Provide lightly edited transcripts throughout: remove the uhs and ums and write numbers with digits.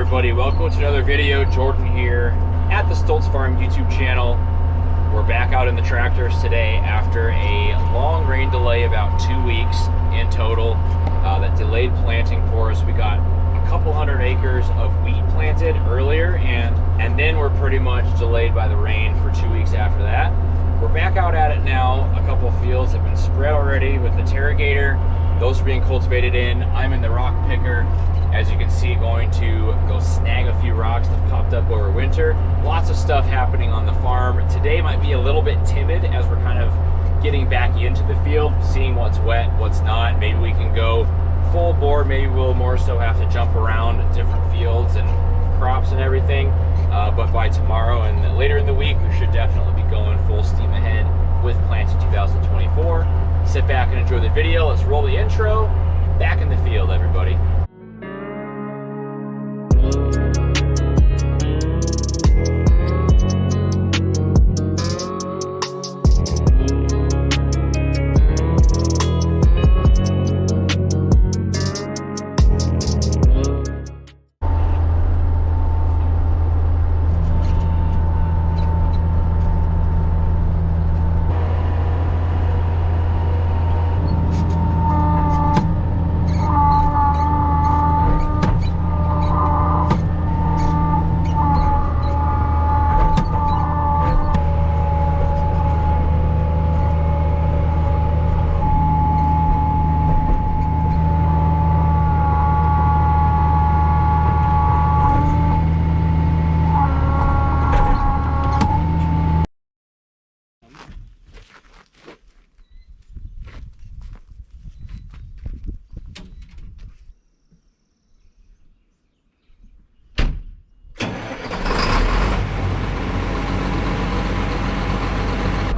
everybody, welcome to another video. Jordan here at the Stoltz Farm YouTube channel. We're back out in the tractors today after a long rain delay, about 2 weeks in total, that delayed planting for us. We got a couple hundred acres of wheat planted earlier, and then we're pretty much delayed by the rain for 2 weeks after that. We're back out at it now. A couple fields have been spread already with the Terragator. Those are being cultivated in. I'm in the rock picker, as you can see, going to go snag a few rocks that popped up over winter. Lots of stuff happening on the farm. Today might be a little bit timid as we're kind of getting back into the field, seeing what's wet, what's not. Maybe we can go full bore. Maybe we'll more so have to jump around different fields and crops and everything. But by tomorrow and later in the week, we should definitely be going full steam ahead with planting 2024. Sit back and enjoy the video. Let's roll the intro. Back in the field, everybody.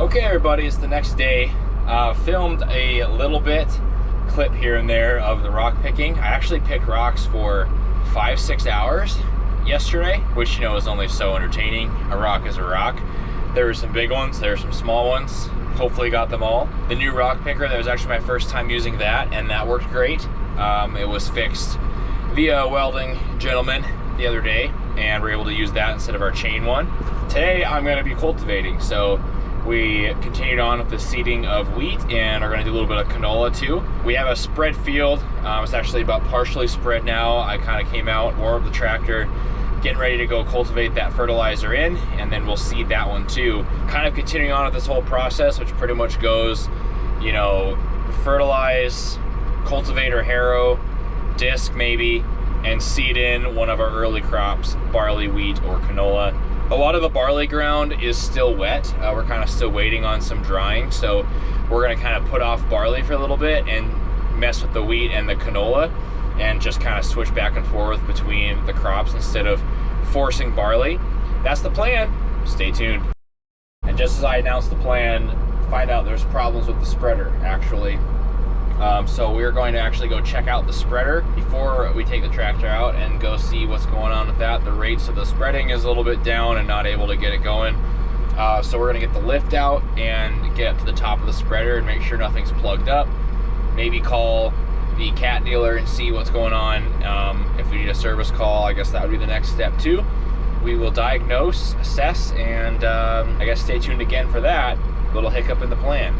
Okay, everybody, it's the next day. Filmed a little bit clip here and there of the rock picking. I actually picked rocks for 5-6 hours yesterday, which, you know, is only so entertaining. A rock is a rock. There were some big ones, there were some small ones. Hopefully got them all. The new rock picker, that was actually my first time using that, and that worked great. It was fixed via a welding gentleman the other day, and we're able to use that instead of our chain one. Today I'm going to be cultivating, so we continued on with the seeding of wheat and are going to do a little bit of canola too. We have a spread field. It's actually about partially spread now. I kind of came out, warmed up the tractor, getting ready to go cultivate that fertilizer in, and then we'll seed that one too. Kind of continuing on with this whole process, which pretty much goes, you know, fertilize, cultivate or harrow, disc maybe, and seed in one of our early crops, barley, wheat, or canola. A lot of the barley ground is still wet. We're kind of still waiting on some drying, so we're going to kind of put off barley for a little bit and mess with the wheat and the canola and just kind of switch back and forth between the crops instead of forcing barley. That's the plan. Stay tuned. And just as I announced the plan, find out there's problems with the spreader, actually. So we're going to actually go check out the spreader before we take the tractor out and go see what's going on with that. The rates of the spreading is a little bit down and not able to get it going. So we're going to get the lift out and get up to the top of the spreader and make sure nothing's plugged up. Maybe call the cat dealer and see what's going on. If we need a service call, I guess that would be the next step too. We will diagnose, assess, and I guess stay tuned again for that little hiccup in the plan.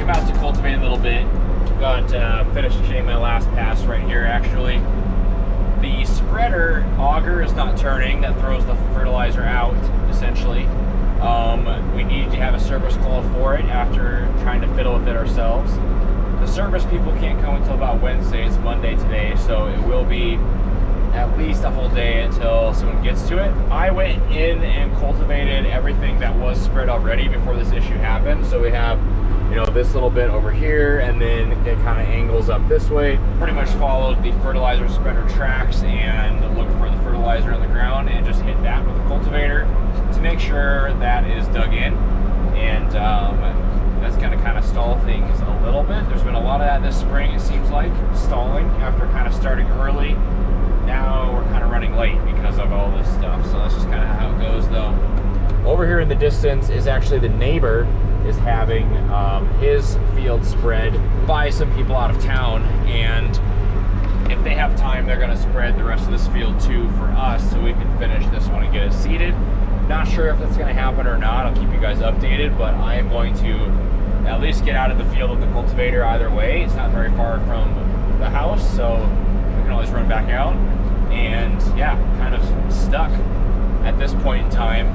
Out to cultivate a little bit. Got finishing my last pass right here. Actually, the spreader auger is not turning. That throws the fertilizer out essentially. We needed to have a service call for it after trying to fiddle with it ourselves. The service people can't come until about Wednesday. It's Monday today, so it will be at least a whole day until someone gets to it. I went in and cultivated everything that was spread already before this issue happened. So we have, you know, this little bit over here, and then it kind of angles up this way. Pretty much followed the fertilizer spreader tracks and looked for the fertilizer on the ground and just hit that with the cultivator to make sure that is dug in. And that's going to kind of stall things a little bit. There's been a lot of that this spring, it seems like, stalling after kind of starting early. Now we're kind of running late because of all this stuff, so that's just kind of how it goes though. Over here in the distance is actually the neighbor is having his field spread by some people out of town, and if they have time they're going to spread the rest of this field too for us so we can finish this one and get it seeded. Not sure if that's going to happen or not. I'll keep you guys updated, but I am going to at least get out of the field with the cultivator either way. It's not very far from the house, so we can always run back out. And yeah, kind of stuck at this point in time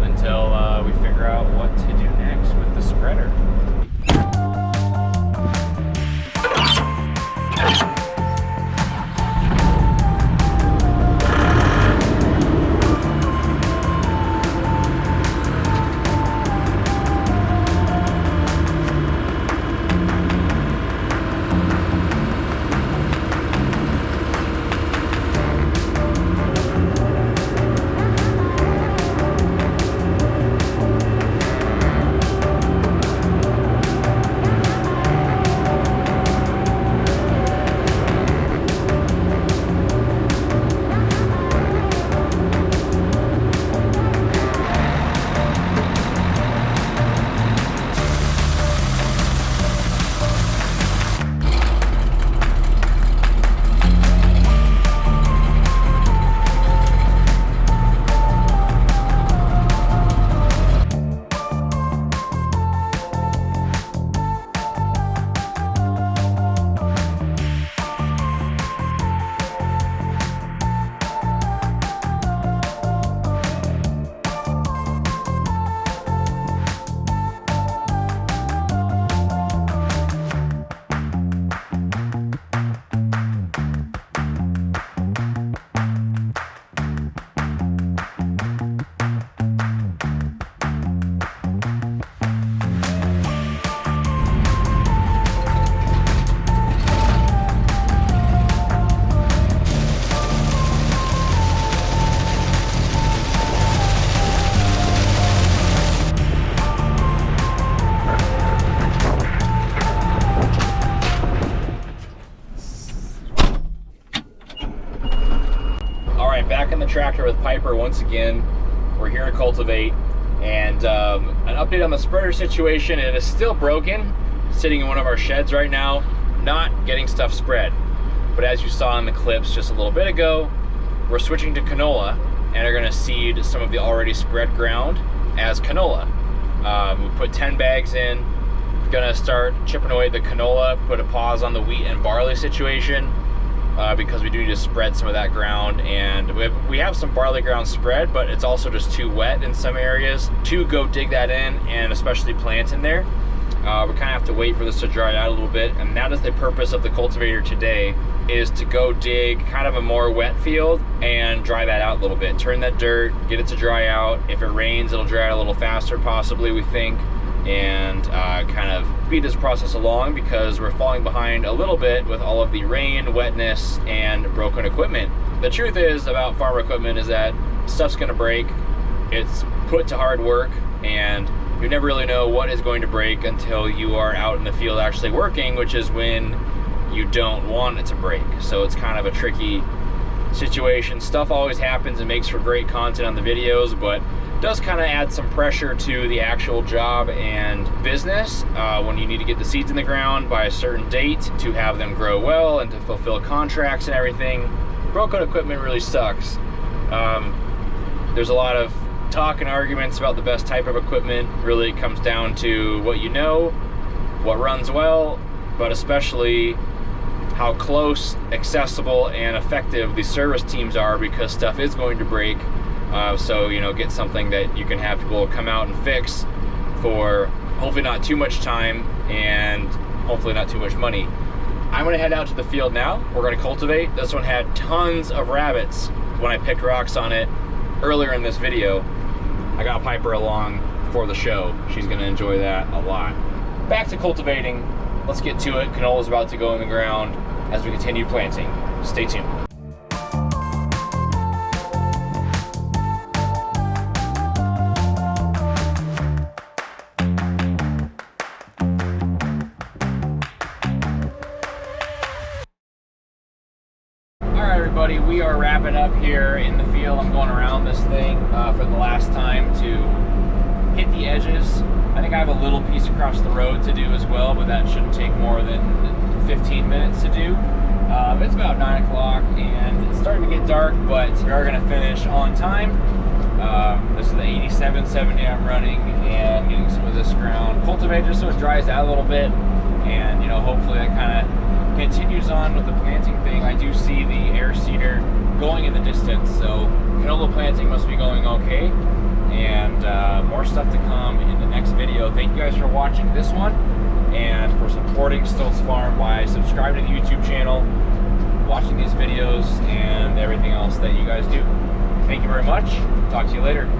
until we figure out what to do next with the spreader. Back in the tractor with Piper once again. We're here to cultivate, and an update on the spreader situation. It is still broken, sitting in one of our sheds right now, not getting stuff spread. But as you saw in the clips just a little bit ago, we're switching to canola and are going to seed some of the already spread ground as canola. We put 10 bags in, gonna start chipping away the canola, put a pause on the wheat and barley situation. Because we do need to spread some of that ground, and we have some barley ground spread, but it's also just too wet in some areas to go dig that in and especially plant in there. We kind of have to wait for this to dry out a little bit, and that is the purpose of the cultivator today, is to go dig kind of a more wet field and dry that out a little bit. Turn that dirt, get it to dry out. If it rains, it'll dry out a little faster possibly, we think, and kind of speed this process along, because we're falling behind a little bit with all of the rain, wetness, and broken equipment. The truth is about farm equipment is that stuff's gonna break. It's put to hard work, and you never really know what is going to break until you are out in the field actually working, which is when you don't want it to break. So it's kind of a tricky situation. Stuff always happens and makes for great content on the videos, but does kind of add some pressure to the actual job and business when you need to get the seeds in the ground by a certain date to have them grow well and to fulfill contracts and everything. Broken equipment really sucks. There's a lot of talk and arguments about the best type of equipment. Really, it comes down to what you know, what runs well, but especially how close, accessible, and effective the service teams are, because stuff is going to break. So, you know, get something that you can have people come out and fix for hopefully not too much time and hopefully not too much money. I'm gonna head out to the field now. We're gonna cultivate. This one had tons of rabbits when I picked rocks on it earlier in this video. I got Piper along for the show. She's gonna enjoy that a lot. Back to cultivating. Let's get to it. Canola's about to go in the ground as we continue planting. Stay tuned. Everybody, we are wrapping up here in the field. I'm going around this thing for the last time to hit the edges. I think I have a little piece across the road to do as well, but that shouldn't take more than 15 minutes to do. It's about 9 o'clock and it's starting to get dark, but we are going to finish on time. This is the 8770 I'm running, and getting some of this ground cultivated so it dries out a little bit, and hopefully that kind of continues on with the planting thing. I do see the air seeder going in the distance, so canola planting must be going okay, and more stuff to come in the next video. Thank you guys for watching this one and for supporting Stoltz Farm by subscribing to the YouTube channel, watching these videos, and everything else that you guys do. Thank you very much. Talk to you later.